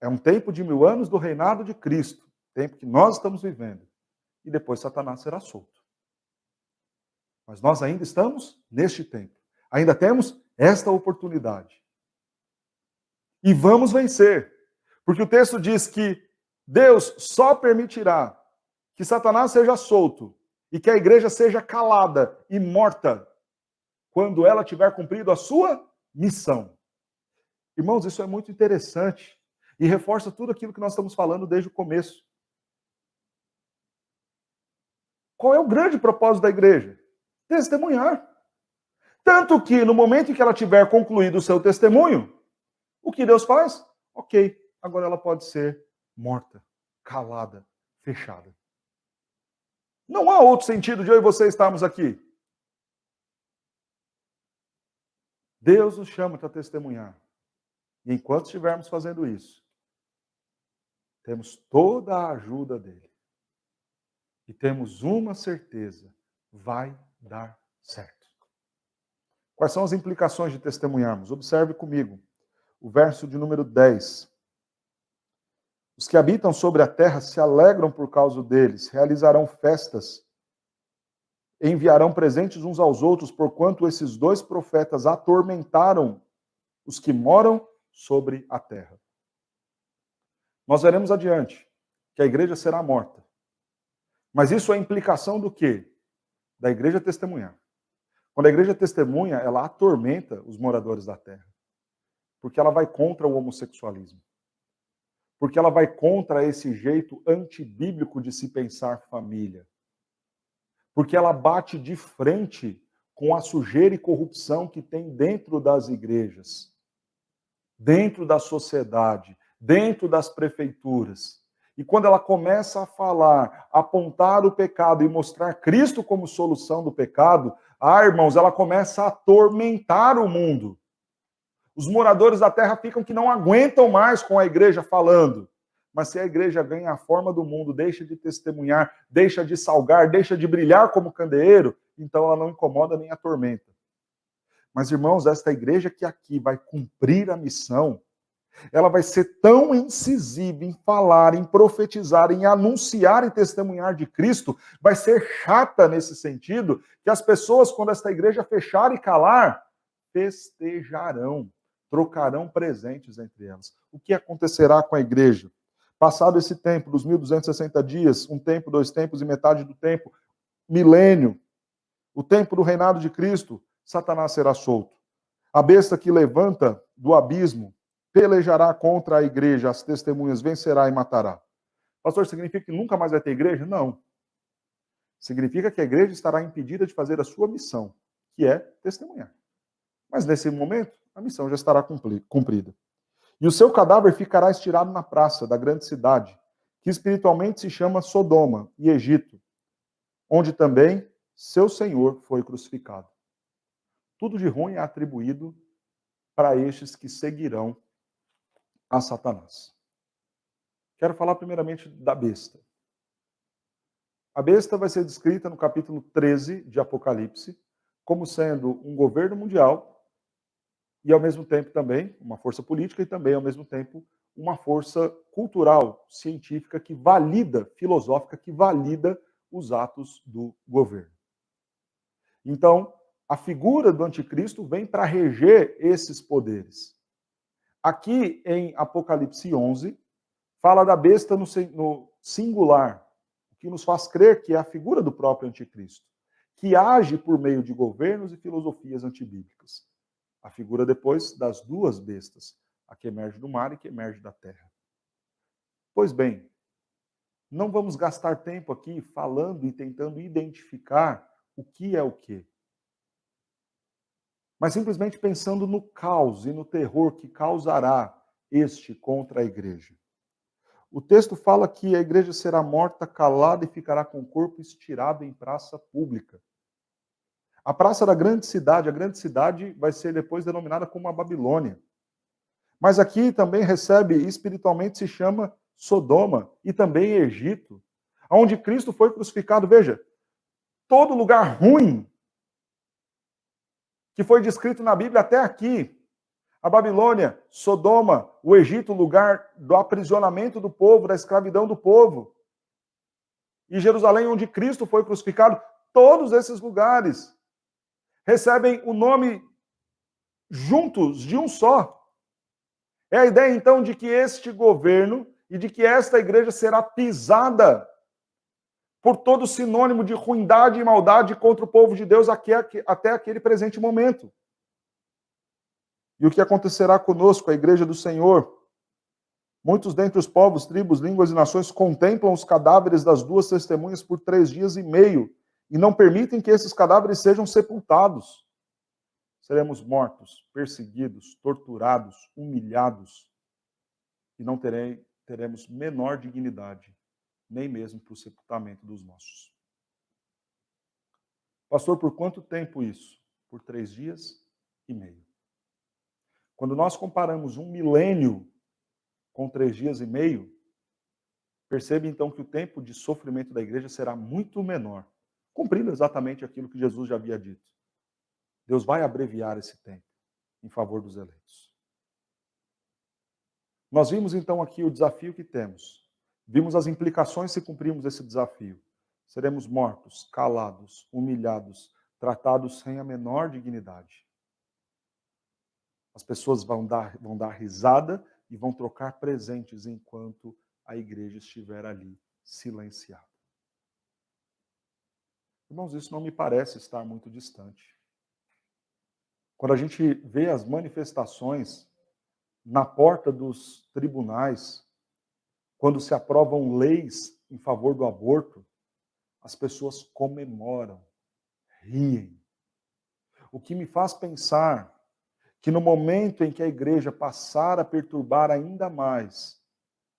É um tempo de 1000 anos do reinado de Cristo, tempo que nós estamos vivendo. E depois Satanás será solto. Mas nós ainda estamos neste tempo. Ainda temos esta oportunidade. E vamos vencer. Porque o texto diz que Deus só permitirá que Satanás seja solto e que a igreja seja calada e morta quando ela tiver cumprido a sua missão. Irmãos, isso é muito interessante e reforça tudo aquilo que nós estamos falando desde o começo. Qual é o grande propósito da igreja? Testemunhar. Tanto que no momento em que ela tiver concluído o seu testemunho, o que Deus faz? Ok, agora ela pode ser morta, calada, fechada. Não há outro sentido de eu e você estarmos aqui. Deus nos chama para testemunhar. E enquanto estivermos fazendo isso, temos toda a ajuda dele. E temos uma certeza: vai dar certo. Quais são as implicações de testemunharmos? Observe comigo o verso de número 10. Os que habitam sobre a terra se alegram por causa deles, realizarão festas, enviarão presentes uns aos outros, porquanto esses dois profetas atormentaram os que moram sobre a terra. Nós veremos adiante que a igreja será morta. Mas isso é implicação do quê? Da igreja testemunhar. Quando a igreja testemunha, ela atormenta os moradores da terra. Porque ela vai contra o homossexualismo. Porque ela vai contra esse jeito antibíblico de se pensar família. Porque ela bate de frente com a sujeira e corrupção que tem dentro das igrejas, dentro da sociedade, dentro das prefeituras. E quando ela começa a falar, apontar o pecado e mostrar Cristo como solução do pecado, irmãos, ela começa a atormentar o mundo. Os moradores da terra ficam que não aguentam mais com a igreja falando. Mas se a igreja ganha a forma do mundo, deixa de testemunhar, deixa de salgar, deixa de brilhar como candeeiro, então ela não incomoda nem atormenta. Mas, irmãos, esta igreja que aqui vai cumprir a missão, ela vai ser tão incisiva em falar, em profetizar, em anunciar e testemunhar de Cristo, vai ser chata nesse sentido, que as pessoas, quando esta igreja fechar e calar, festejarão, trocarão presentes entre elas. O que acontecerá com a igreja? Passado esse tempo, dos 1260 dias, um tempo, 2 tempos e metade do tempo, milênio, o tempo do reinado de Cristo, Satanás será solto. A besta que levanta do abismo pelejará contra a igreja, as testemunhas, vencerá e matará. Pastor, significa que nunca mais vai ter igreja? Não. Significa que a igreja estará impedida de fazer a sua missão, que é testemunhar. Mas nesse momento, a missão já estará cumprida. E o seu cadáver ficará estirado na praça da grande cidade, que espiritualmente se chama Sodoma e Egito, onde também seu Senhor foi crucificado. Tudo de ruim é atribuído para estes que seguirão a Satanás. Quero falar primeiramente da besta. A besta vai ser descrita no capítulo 13 de Apocalipse como sendo um governo mundial e, ao mesmo tempo, também uma força política e também, ao mesmo tempo, uma força cultural, científica, que valida, filosófica, que valida os atos do governo. Então, a figura do anticristo vem para reger esses poderes. Aqui em Apocalipse 11, fala da besta no singular, o que nos faz crer que é a figura do próprio anticristo, que age por meio de governos e filosofias antibíblicas. A figura depois das duas bestas, a que emerge do mar e que emerge da terra. Pois bem, não vamos gastar tempo aqui falando e tentando identificar o que é o quê. Mas simplesmente pensando no caos e no terror que causará este contra a igreja. O texto fala que a igreja será morta, calada e ficará com o corpo estirado em praça pública. A praça da grande cidade, a grande cidade vai ser depois denominada como a Babilônia. Mas aqui também recebe, espiritualmente se chama Sodoma e também Egito, onde Cristo foi crucificado. Veja, todo lugar ruim que foi descrito na Bíblia até aqui, a Babilônia, Sodoma, o Egito, lugar do aprisionamento do povo, da escravidão do povo, e Jerusalém, onde Cristo foi crucificado, todos esses lugares recebem o nome juntos de um só. É a ideia, então, de que este governo e de que esta igreja será pisada por todo sinônimo de ruindade e maldade contra o povo de Deus até aquele presente momento. E o que acontecerá conosco, a igreja do Senhor? Muitos dentre os povos, tribos, línguas e nações contemplam os cadáveres das duas testemunhas por 3 dias e meio e não permitem que esses cadáveres sejam sepultados. Seremos mortos, perseguidos, torturados, humilhados e não teremos menor dignidade, nem mesmo para o sepultamento dos nossos. Pastor, por quanto tempo isso? Por 3 dias e meio. Quando nós comparamos 1 milênio com 3 dias e meio, percebe então que o tempo de sofrimento da igreja será muito menor, cumprindo exatamente aquilo que Jesus já havia dito. Deus vai abreviar esse tempo em favor dos eleitos. Nós vimos então aqui o desafio que temos. Vimos as implicações se cumprirmos esse desafio. Seremos mortos, calados, humilhados, tratados sem a menor dignidade. As pessoas vão dar risada e vão trocar presentes enquanto a igreja estiver ali silenciada. Irmãos, isso não me parece estar muito distante. Quando a gente vê as manifestações na porta dos tribunais, quando se aprovam leis em favor do aborto, as pessoas comemoram, riem. O que me faz pensar que no momento em que a igreja passar a perturbar ainda mais,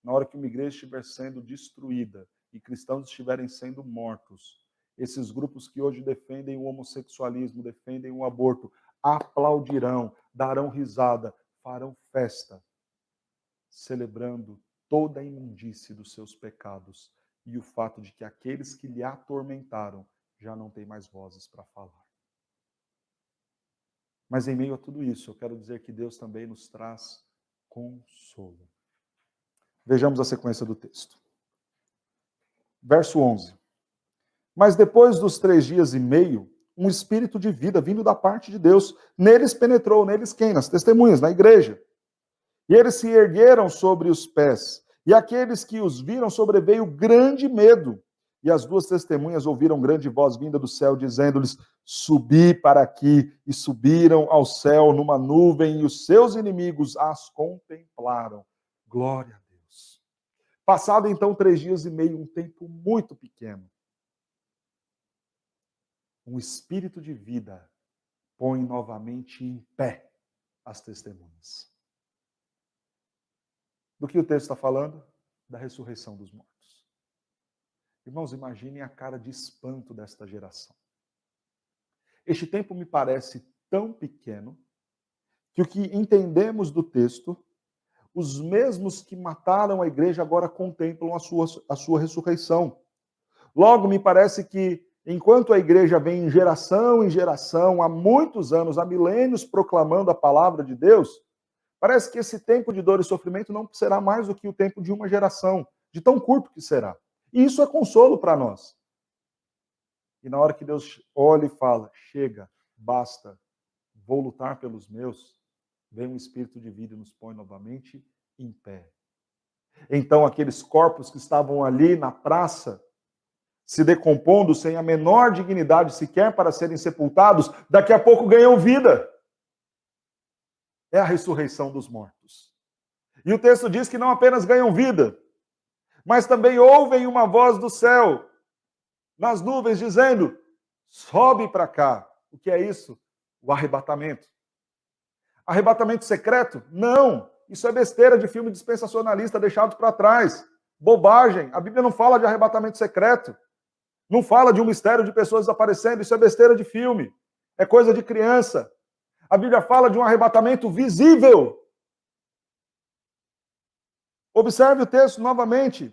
na hora que uma igreja estiver sendo destruída e cristãos estiverem sendo mortos, esses grupos que hoje defendem o homossexualismo, defendem o aborto, aplaudirão, darão risada, farão festa, celebrando toda a imundície dos seus pecados e o fato de que aqueles que lhe atormentaram já não têm mais vozes para falar. Mas em meio a tudo isso, eu quero dizer que Deus também nos traz consolo. Vejamos a sequência do texto. Verso 11. Mas depois dos 3 dias e meio, um espírito de vida vindo da parte de Deus, neles penetrou, neles quem? Nas testemunhas, na igreja. E eles se ergueram sobre os pés, e aqueles que os viram sobreveio grande medo. E as 2 testemunhas ouviram grande voz vinda do céu, dizendo-lhes: subi para aqui. E subiram ao céu numa nuvem, e os seus inimigos as contemplaram. Glória a Deus. Passado então 3 dias e meio, um tempo muito pequeno, um espírito de vida põe novamente em pé as testemunhas. Do que o texto está falando? Da ressurreição dos mortos. Irmãos, imaginem a cara de espanto desta geração. Este tempo me parece tão pequeno que o que entendemos do texto, os mesmos que mataram a igreja agora contemplam a sua ressurreição. Logo, me parece que enquanto a igreja vem em geração, há muitos anos, há milênios proclamando a palavra de Deus, parece que esse tempo de dor e sofrimento não será mais do que o tempo de uma geração, de tão curto que será. E isso é consolo para nós. E na hora que Deus olha e fala, chega, basta, vou lutar pelos meus, vem um espírito de vida e nos põe novamente em pé. Então aqueles corpos que estavam ali na praça, se decompondo sem a menor dignidade sequer para serem sepultados, daqui a pouco ganham vida. É a ressurreição dos mortos. E o texto diz que não apenas ganham vida, mas também ouvem uma voz do céu, nas nuvens, dizendo, sobe para cá. O que é isso? O arrebatamento. Arrebatamento secreto? Não. Isso é besteira de filme dispensacionalista deixado para trás. Bobagem. A Bíblia não fala de arrebatamento secreto. Não fala de um mistério de pessoas desaparecendo. Isso é besteira de filme. É coisa de criança. A Bíblia fala de um arrebatamento visível. Observe o texto novamente.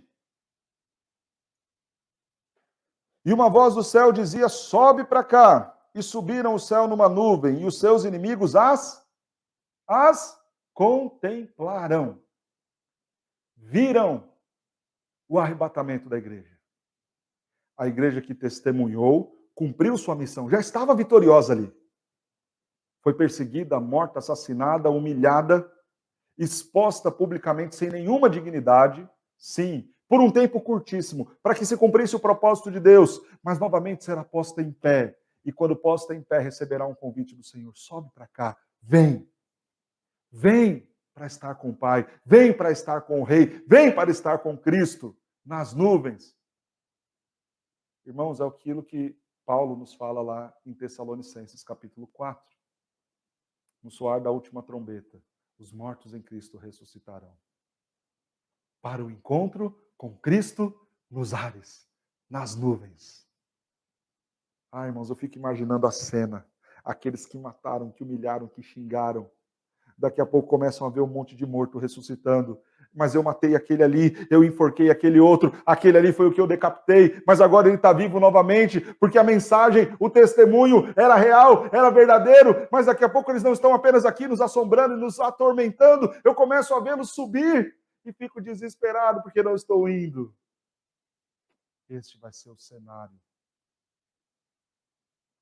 E uma voz do céu dizia, sobe para cá. E subiram o céu numa nuvem, e os seus inimigos as contemplarão. Viram o arrebatamento da igreja. A igreja que testemunhou, cumpriu sua missão, já estava vitoriosa ali. Foi perseguida, morta, assassinada, humilhada, exposta publicamente sem nenhuma dignidade, sim, por um tempo curtíssimo, para que se cumprisse o propósito de Deus, mas novamente será posta em pé. E quando posta em pé, receberá um convite do Senhor. Sobe para cá, vem. Vem para estar com o Pai, vem para estar com o Rei, vem para estar com Cristo nas nuvens. Irmãos, é aquilo que Paulo nos fala lá em Tessalonicenses, capítulo 4. No soar da última trombeta, os mortos em Cristo ressuscitarão. Para o encontro com Cristo nos ares, nas nuvens. Ah, irmãos, eu fico imaginando a cena. Aqueles que mataram, que humilharam, que xingaram. Daqui a pouco começam a ver um monte de morto ressuscitando. Mas eu matei aquele ali, eu enforquei aquele ali foi o que eu decapitei, mas agora ele está vivo novamente, porque a mensagem, o testemunho era real, era verdadeiro, mas daqui a pouco eles não estão apenas aqui nos assombrando, nos atormentando, eu começo a vê-los subir e fico desesperado porque não estou indo. Este vai ser o cenário.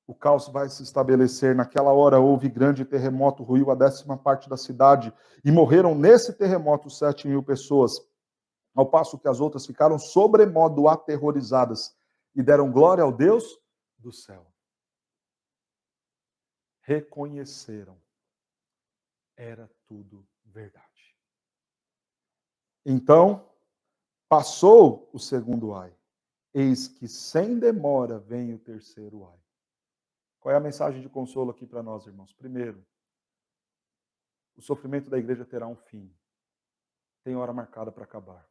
O caos vai se estabelecer. Naquela hora houve grande terremoto, ruiu a 10ª parte da cidade, e morreram nesse terremoto 7.000 pessoas, ao passo que as outras ficaram sobremodo aterrorizadas e deram glória ao Deus do céu. Reconheceram. Era tudo verdade. Então, passou o segundo ai. Eis que sem demora vem o terceiro ai. Qual é a mensagem de consolo aqui para nós, irmãos? Primeiro, o sofrimento da igreja terá um fim. Tem hora marcada para acabar.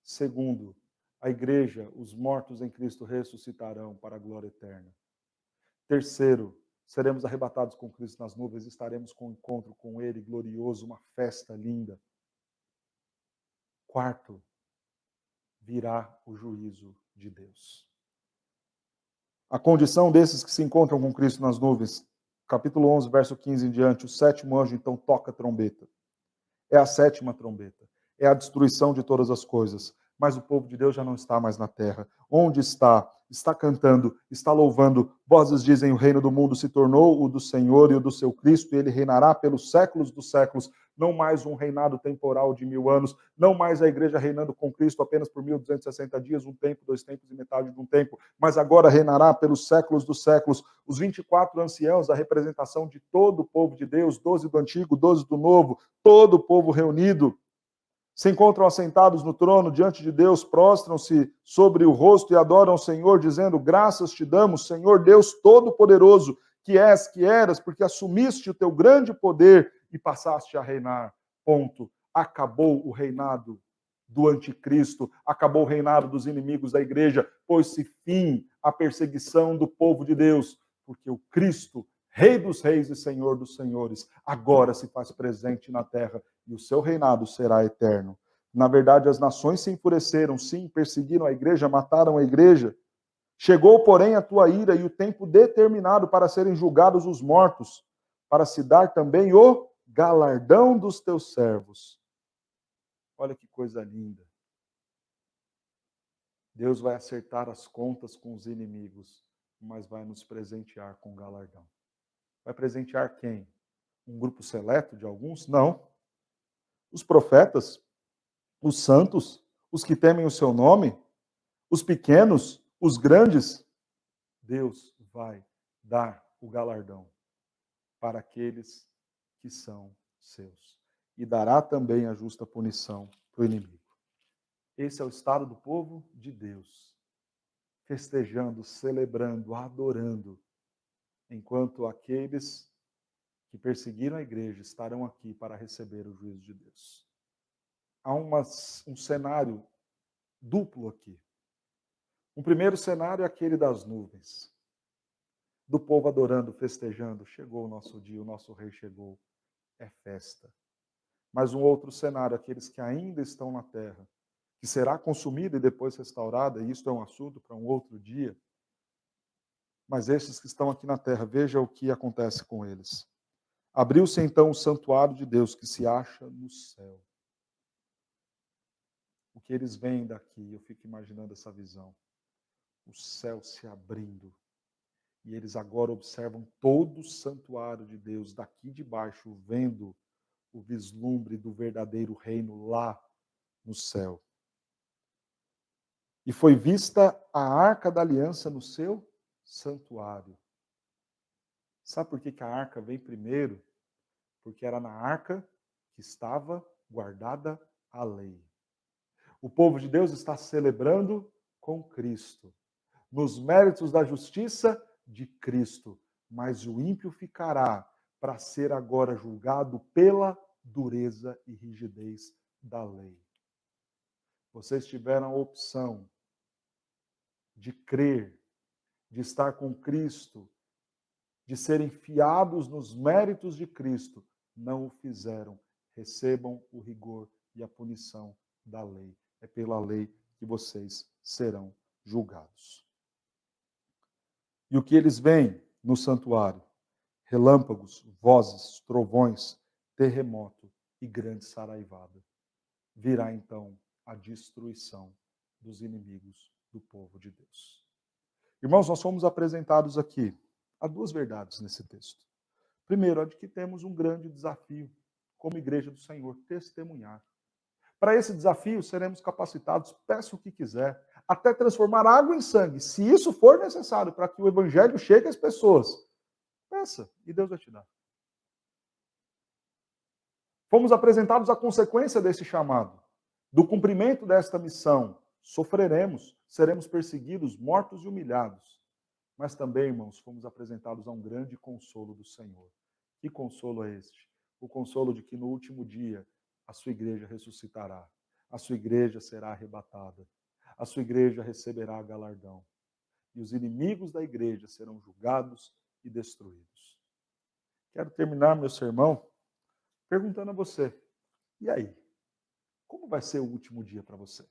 Segundo, a igreja, os mortos em Cristo ressuscitarão para a glória eterna. Terceiro, seremos arrebatados com Cristo nas nuvens, estaremos com encontro com Ele, glorioso, uma festa linda. Quarto, virá o juízo de Deus. A condição desses que se encontram com Cristo nas nuvens, capítulo 11, verso 15 em diante, o 7º anjo então toca a trombeta. É a 7ª trombeta. É a destruição de todas as coisas. Mas o povo de Deus já não está mais na terra. Onde está? Está cantando, está louvando. Vozes dizem: o reino do mundo se tornou o do Senhor e o do seu Cristo, e ele reinará pelos séculos dos séculos. Não mais um reinado temporal de 1000 anos, não mais a igreja reinando com Cristo apenas por 1260 dias, um tempo, 2 tempos e metade de um tempo, mas agora reinará pelos séculos dos séculos. Os 24 anciãos, a representação de todo o povo de Deus, 12 do antigo, 12 do novo, todo o povo reunido, se encontram assentados no trono diante de Deus, prostram-se sobre o rosto e adoram o Senhor, dizendo: graças te damos, Senhor Deus Todo-Poderoso, que és, que eras, porque assumiste o teu grande poder e passaste a reinar. Ponto. Acabou o reinado do anticristo, acabou o reinado dos inimigos da igreja, pôs-se fim à perseguição do povo de Deus, porque o Cristo, Rei dos reis e Senhor dos senhores, agora se faz presente na terra e o seu reinado será eterno. Na verdade, as nações se enfureceram, sim, perseguiram a igreja, mataram a igreja. Chegou, porém, a tua ira e o tempo determinado para serem julgados os mortos, para se dar também o galardão dos teus servos. Olha que coisa linda. Deus vai acertar as contas com os inimigos, mas vai nos presentear com galardão. Vai presentear quem? Um grupo seleto de alguns? Não. Os profetas, os santos, os que temem o seu nome, os pequenos, os grandes, Deus vai dar o galardão para aqueles que são seus. E dará também a justa punição para o inimigo. Esse é o estado do povo de Deus, festejando, celebrando, adorando, enquanto aqueles que perseguiram a igreja estarão aqui para receber o juízo de Deus. Há um cenário duplo aqui. Um primeiro cenário é aquele das nuvens, do povo adorando, festejando. Chegou o nosso dia, o nosso rei chegou. É festa. Mas um outro cenário, aqueles que ainda estão na terra, que será consumida e depois restaurada, e isto é um assunto para um outro dia. Mas estes que estão aqui na terra, veja o que acontece com eles. Abriu-se então o santuário de Deus que se acha no céu. O que eles veem daqui, eu fico imaginando essa visão. O céu se abrindo. E eles agora observam todo o santuário de Deus daqui de baixo, vendo o vislumbre do verdadeiro reino lá no céu. E foi vista a arca da aliança no seu santuário. Sabe por que a arca vem primeiro? Porque era na arca que estava guardada a lei. O povo de Deus está celebrando com Cristo, nos méritos da justiça de Cristo, mas o ímpio ficará para ser agora julgado pela dureza e rigidez da lei. Vocês tiveram a opção de crer, de estar com Cristo, de serem fiados nos méritos de Cristo, não o fizeram. Recebam o rigor e a punição da lei. É pela lei que vocês serão julgados. E o que eles veem no santuário? Relâmpagos, vozes, trovões, terremoto e grande saraivada. Virá então a destruição dos inimigos do povo de Deus. Irmãos, nós fomos apresentados aqui a duas verdades nesse texto. Primeiro, a de que temos um grande desafio como igreja do Senhor, testemunhar. Para esse desafio, seremos capacitados, peça o que quiser, até transformar água em sangue, se isso for necessário para que o evangelho chegue às pessoas. Peça, e Deus vai te dar. Fomos apresentados a consequência desse chamado, do cumprimento desta missão. Sofreremos, seremos perseguidos, mortos e humilhados. Mas também, irmãos, fomos apresentados a um grande consolo do Senhor. Que consolo é este? O consolo de que no último dia a sua igreja ressuscitará, a sua igreja será arrebatada, a sua igreja receberá galardão. E os inimigos da igreja serão julgados e destruídos. Quero terminar meu sermão perguntando a você, e aí? Como vai ser o último dia para você?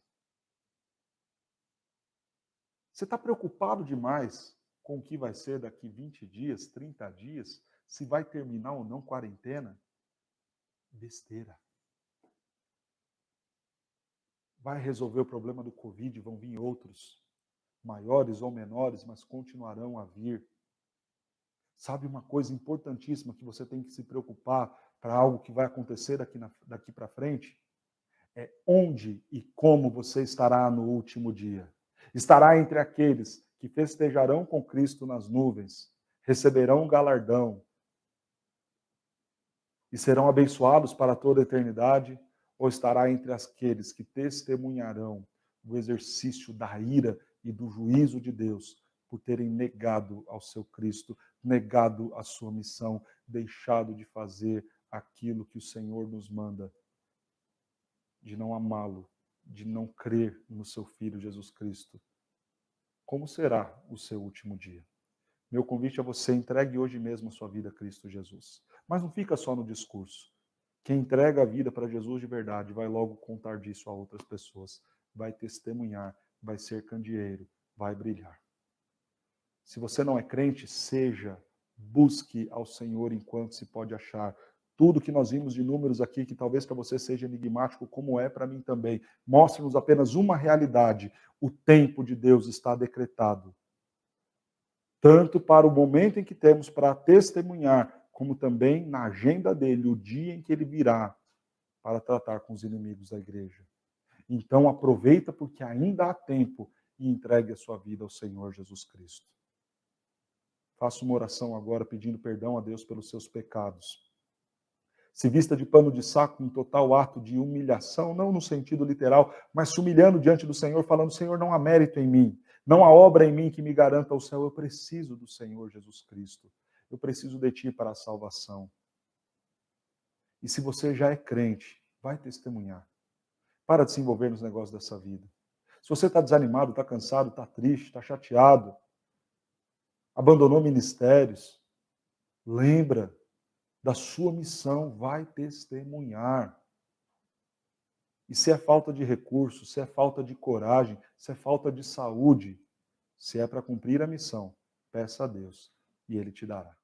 Você está preocupado demais com o que vai ser daqui 20 dias, 30 dias? Se vai terminar ou não quarentena? Besteira. Vai resolver o problema do Covid, vão vir outros, maiores ou menores, mas continuarão a vir. Sabe uma coisa importantíssima que você tem que se preocupar para algo que vai acontecer daqui para frente? É onde e como você estará no último dia. Estará entre aqueles que festejarão com Cristo nas nuvens, receberão um galardão e serão abençoados para toda a eternidade, ou estará entre aqueles que testemunharão o exercício da ira e do juízo de Deus por terem negado ao seu Cristo, negado a sua missão, deixado de fazer aquilo que o Senhor nos manda, de não amá-lo, de não crer no seu Filho Jesus Cristo. Como será o seu último dia? Meu convite a você, entregue hoje mesmo a sua vida a Cristo Jesus. Mas não fica só no discurso. Quem entrega a vida para Jesus de verdade vai logo contar disso a outras pessoas, vai testemunhar, vai ser candeeiro, vai brilhar. Se você não é crente, seja, busque ao Senhor enquanto se pode achar. Tudo que nós vimos de números aqui, que talvez para você seja enigmático, como é para mim também, mostra-nos apenas uma realidade. O tempo de Deus está decretado. Tanto para o momento em que temos para testemunhar, como também na agenda dele, o dia em que ele virá para tratar com os inimigos da igreja. Então aproveita porque ainda há tempo e entregue a sua vida ao Senhor Jesus Cristo. Faça uma oração agora pedindo perdão a Deus pelos seus pecados. Se vista de pano de saco, um total ato de humilhação, não no sentido literal, mas se humilhando diante do Senhor, falando, Senhor, não há mérito em mim, não há obra em mim que me garanta o céu, eu preciso do Senhor Jesus Cristo, eu preciso de Ti para a salvação. E se você já é crente, vai testemunhar. Para de se envolver nos negócios dessa vida. Se você está desanimado, está cansado, está triste, está chateado, abandonou ministérios, lembra da sua missão, vai testemunhar. E se é falta de recursos, se é falta de coragem, se é falta de saúde, se é para cumprir a missão, peça a Deus e Ele te dará.